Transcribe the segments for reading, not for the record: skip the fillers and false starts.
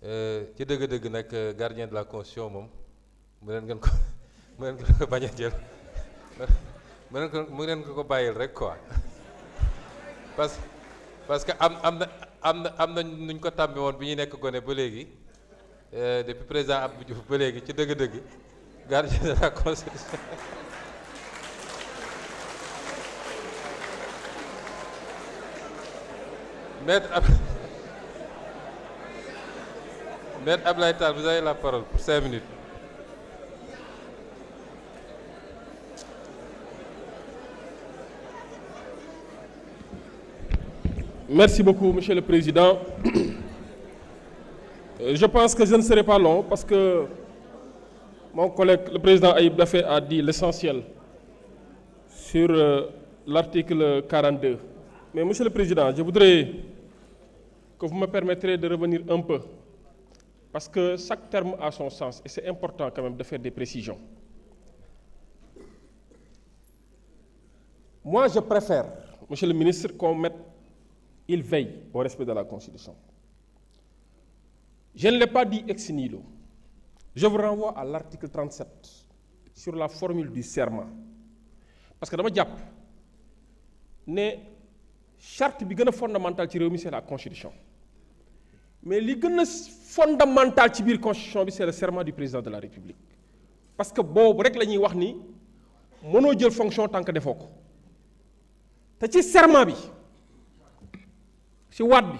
ci dëgg-dëgg nag gardien de la constitution moom mu leen ngeen ko mu leen ngeen ko bañ a jël mu leen ko bàyyil rek quoi parce que am na nuñ ko tàmmi woon bi ñu nekk gone ba léegi depuis président Abdou Diouf ba léegi ci dëgg-dëgg gardien de la constitution Maître Abdoulaye Tall, vous avez la parole pour 5 minutes. Merci beaucoup, Monsieur le Président. Je pense que je ne serai pas long parce que mon collègue, le président Ayib Daffé, a dit l'essentiel sur l'article 42. Mais Monsieur le Président, je voudrais que vous me permettrez de revenir un peu parce que chaque terme a son sens et c'est important quand même de faire des précisions. Moi, je préfère, Monsieur le ministre, qu'on mette « il veille au respect de la Constitution ». Je ne l'ai pas dit ex nihilo. Je vous renvoie à l'article 37 sur la formule du serment. Parce que dama jàpp ne charte bi gën a fondamentale ci réew mi c'est la Constitution. Mais li gën a fondamental ci biir Constitution bi c'est le serment du président de la République. Parce que boobu rek la ñuy wax ni mënoo jël fonction tant que defoo ko. te ci serment bi ci waat bi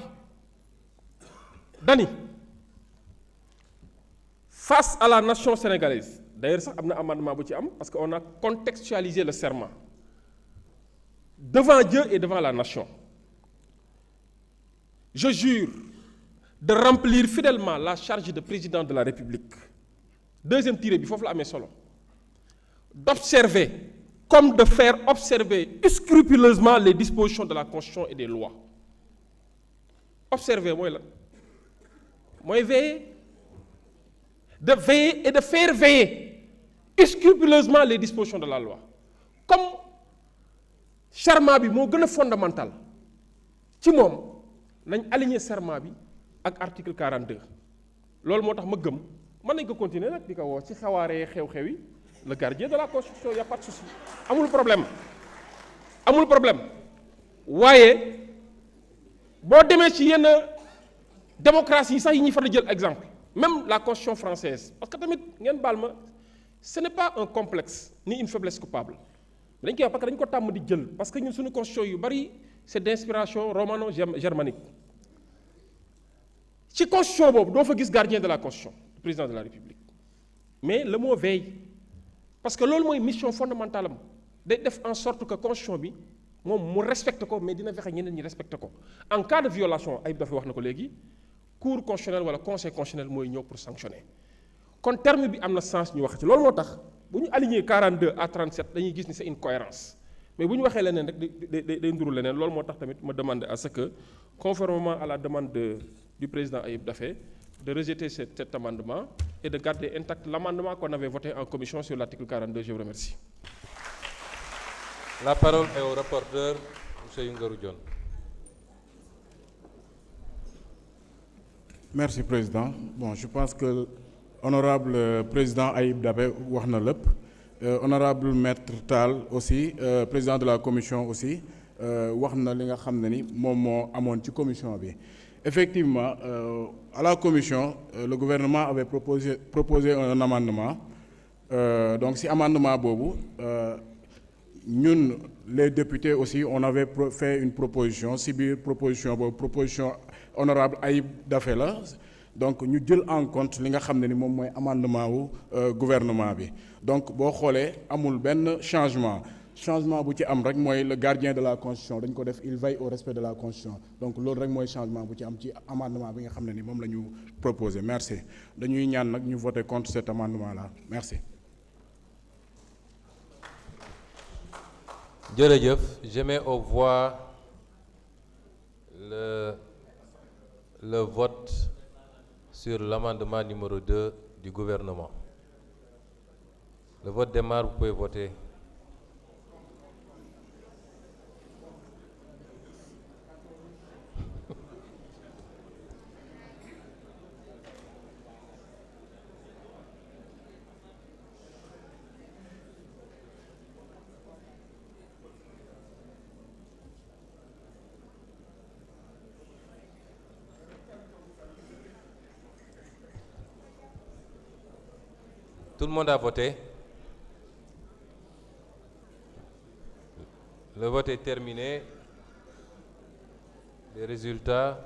dani face à la nation sénégalaise d'ailleurs sax am na amendement bu ci am parce que on a contextualisé le serment devant Dieu et devant la nation je jure de remplir fidèlement la charge de président de la République deuxième tiré bi foofu la amee solo d'observer comme de faire observer scrupuleusement les dispositions de la Constitution et des lois observer mooy la mooy veiller de veiller et de faire veiller scrupuleusement les dispositions de la loi comme serment bi moo gën a fondamental ci moom nañ aligner serment bi ak article 42 loolu moo tax ma gëm mën nañ ko continuer nag di ko woo ci xawaaree xew-xew yi le gardien de la Constitution y a pas de souci amul problème waaye boo demee ci yenn démocratie yi sax yi ñuy faral di jël exemple même la Constitution française parce que tamit ngeen baal ma ce n'est pas un complexe ni une faiblesse coupable dañ koy wax parce que dañ ko tàmm di jël parce que ñun suñu constitution yu bari c'est d'inspiration romano-germanique ci constitution boobu doo fa gis gardien de la constitution le président de la République mais le mot veille parce que loolu mooy mission fondamentale am day def en sorte que constitution bi moom mu respecte ko mais dina fexe ñeneen ñi respecte ko en cas de violation Ayib dafa wax na ko léegi cour constitutionnelle wala conseil constitutionnel mooy ñëw pour sanctionner kon terme bi am na sens ñu wax ci loolu moo tax bu ñu aligné 42 à 37 dañuy gis ni c'est une cohérence mais bu ñu waxee leneen rek day nduru leneen loolu moo tax tamit ma demander à ce que conformément à la demande du président Ayib Daffé de rejeter cet amendement et de garder intact l'amendement qu'on avait voté en commission sur l'article 42. Je vous remercie. La parole est au rapporteur, M. Youngarou Dione. Merci, Président. Bon, je pense que honorable président Ayib Daffé wax na lépp honorable maître Tall aussi président de la commission aussi wax na li nga xam ne ni moom moo amoon ci commission bi. Effectivement, à la commission, le gouvernement avait proposé un amendement. Donc, si amendement boobu, ñun les députés aussi, on avait fait une proposition, si biir proposition boobu, proposition honorable Ayib Daffé la. Donc, ñu jël en compte li nga xam ne ni moom mooy amendement wu gouvernement bi. Donc, boo xoolee amul benn changement bu ci am rek mooy le gardien de la constitution dañ ko def il veille au respect de la constitution donc loolu rek mooy changement bu ci am ci amendement bi nga xam ne ni moom la ñu proposé merci dañuy ñaan nag ñu voter contre cet amendement là merci. jërëjëf je mets aux voix le vote sur l'amendement numéro 2 du gouvernement. Le vote démarre, vous pouvez voter. Tout le monde a voté. Le vote est terminé. Les résultats.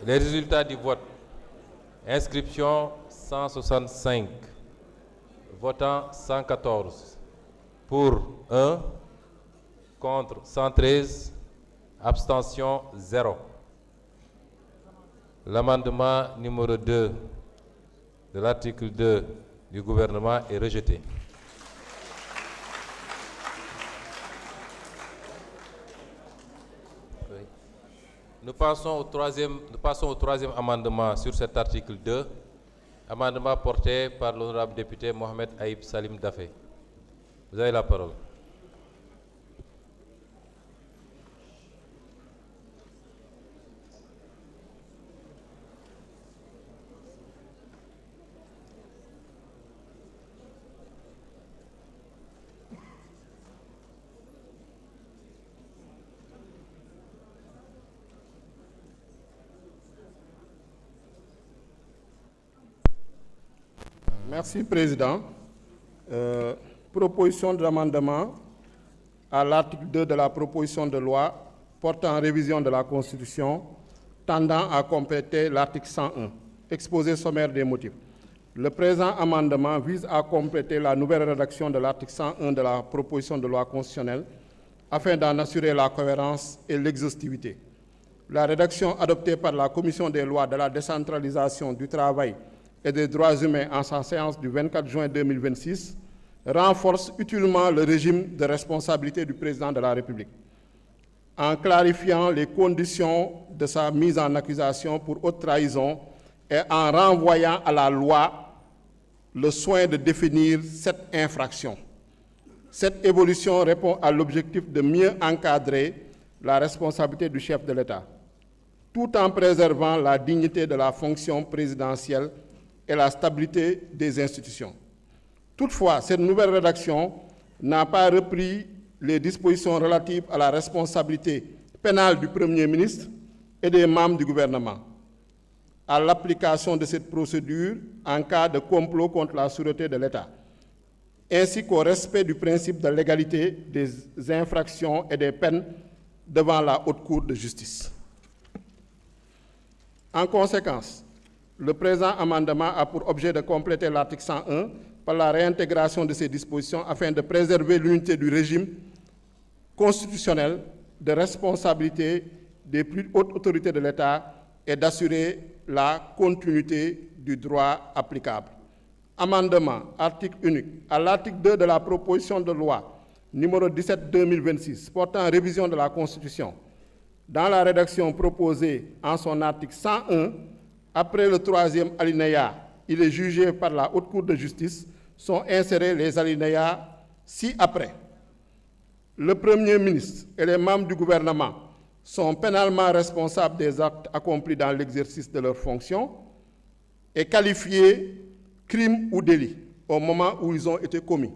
Les résultats du vote. Inscription 165. Votant 114. Pour 1. Contre 113. Abstention 0. L'amendement numéro 2 de l'article 2 du gouvernement est rejeté. Nous passons au troisième amendement sur cet article 2, amendement porté par l'honorable député Mohamed Aïb Salim Dafé. Vous avez la parole. Merci, Président. Proposition d'amendement à l'article 2 de la proposition de loi portant révision de la Constitution tendant à compléter l'article 101, exposé sommaire des motifs. Le présent amendement vise à compléter la nouvelle rédaction de l'article 101 de la proposition de loi constitutionnelle afin d'en assurer la cohérence et l'exhaustivité. La rédaction adoptée par la Commission des lois de la décentralisation du travail et des droits humains en sa séance du 24 juin 2026 renforce utilement le régime de responsabilité du président de la République, en clarifiant les conditions de sa mise en accusation pour haute trahison et en renvoyant à la loi le soin de définir cette infraction. Cette évolution répond à l'objectif de mieux encadrer la responsabilité du chef de l'État, tout en préservant la dignité de la fonction présidentielle et la stabilité des institutions. Toutefois, cette nouvelle rédaction n'a pas repris les dispositions relatives à la responsabilité pénale du Premier ministre et des membres du gouvernement, à l'application de cette procédure en cas de complot contre la sûreté de l'État, ainsi qu'au respect du principe de légalité des infractions et des peines devant la Haute Cour de justice. En conséquence, le présent amendement a pour objet de compléter l'article 101 par la réintégration de ces dispositions afin de préserver l'unité du régime constitutionnel de responsabilité des plus hautes autorités de l'État et d'assurer la continuité du droit applicable. Amendement, article unique. À l'article 2 de la proposition de loi numéro 17/2026 portant révision de la Constitution, dans la rédaction proposée en son article 101, après le troisième alinéa, il est jugé par la Haute Cour de justice, sont insérés les alinéas ci-après. Le Premier ministre et les membres du gouvernement sont pénalement responsables des actes accomplis dans l'exercice de leurs fonctions et qualifiés crimes ou délits au moment où ils ont été commis.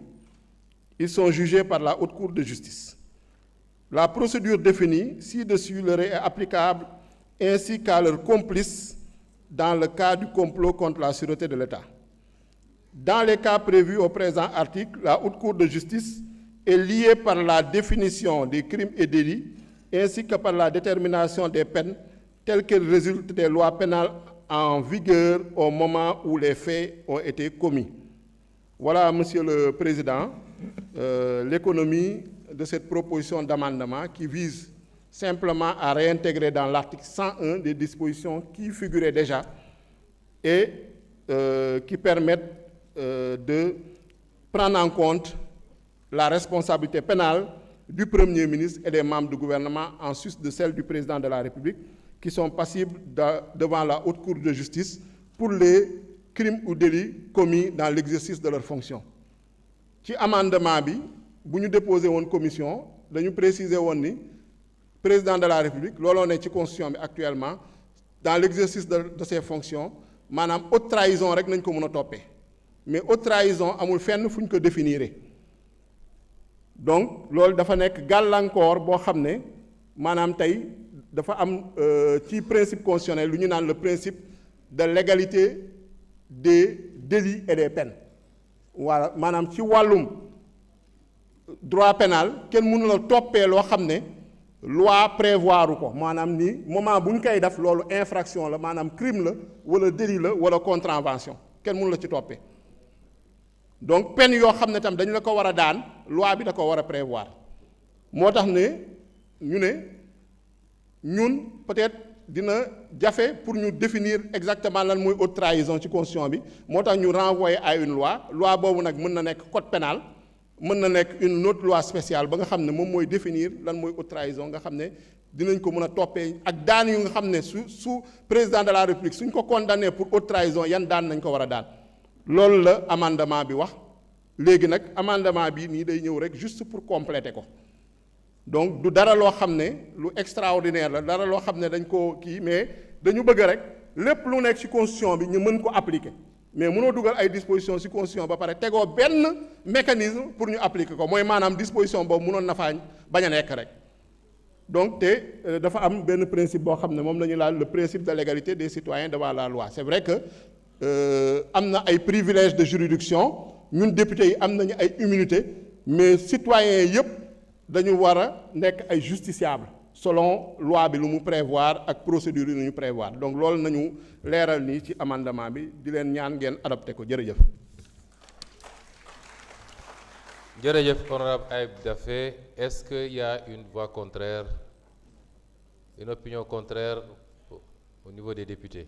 Ils sont jugés par la Haute Cour de justice. La procédure définie ci-dessus leur est applicable ainsi qu'à leurs complices dans le cas du complot contre la sûreté de l'État. Dans les cas prévus au présent article, la Haute Cour de justice est liée par la définition des crimes et délits ainsi que par la détermination des peines telles qu'elles résultent des lois pénales en vigueur au moment où les faits ont été commis. Voilà, Monsieur le Président, l'économie de cette proposition d'amendement qui vise simplement à réintégrer dans l'article 101 des dispositions qui figuraient déjà et qui permettent de prendre en compte la responsabilité pénale du Premier ministre et des membres du gouvernement en sus de celle du Président de la République qui sont passibles devant la haute cour de justice pour les crimes ou délits commis dans l'exercice de leurs fonctions. Ci amendement bi bu ñu déposé woon commission dañu préciser woon ni président de la République looloo ne ci constitution bi actuellement dans l'exercice de ses fonctions maanaam haute trahison rek nañ ko mën a toppee mais haute trahison amul fenn fu ñu ko définir donc loolu dafa nekk gàllankoor boo xam ne maanaam tey dafa am ci principe constitutionnel lu ñu naan le principe de l'égalité des délits et des peines voilà maanaam ci wàllum droit pénal kenn mënu la toppee loo xam ne loi prévoiru ko maanaam ni moment bu ñu koy def loolu infraction la maanaam crime la wala délit la wala contravention kenn mënu la ci toppee donc peine yoo xam ne tam dañu la ko war a daan loi bi da ko war a prévoir moo tax ne ñu ne ñun peut-être dina jafe pour ñu définir exactement lan mooy haute trahison ci constitution bi moo tax ñu renvoyer à une loi boobu nag mën na nekk code pénal mën na nekk une autre loi spéciale ba nga xam ne moom mooy définir lan mooy haute trahison nga xam ne dinañ ko mën a toppee ak daan yu nga xam ne su président de la République suñ ko condamné pour haute trahison yan daan nañ ko war a daan loolu la amendement bi wax léegi nag amendement bi nii day ñëw rek juste pour compléter ko donc du dara loo xam ne lu extraordinaire la dara loo xam ne dañ ko kii mais dañu bëgg rek lépp lu nekk ci constitution bi ñu mën ko appliquer mais mënoo dugal ay dispositions ci constitution ba pare tegoo benn mécanisme pour ñu appliquer ko mooy maanaam disposition boobu mënoon na faa bañ a nekk rek donc te dafa am benn principe boo xam ne moom la ñu laal le principe de l'égalité des citoyens devant la loi c'est vrai que am na ay privilèges de juridiction ñun députés yi am nañu ay immunité mais citoyens yëpp dañu war a nekk ay justiciables selon loi bi lu mu prévoir ak procédure yi lu ñu prévoir donc loolu nañu leeral nii ci amendement bi di leen ñaan ngeen adopté ko jërëjëf. jërëjëf honorable Ayib Daffé. Est-ce qu'il y a une voix contraire, une opinion contraire au niveau des députés?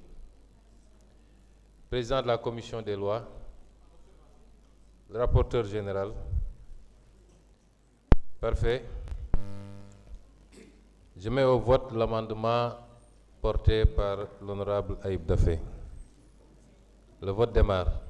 Président de la commission des lois, le rapporteur général. Parfait. Je mets au vote l'amendement porté par l'honorable Ayib Daffé. Le vote démarre.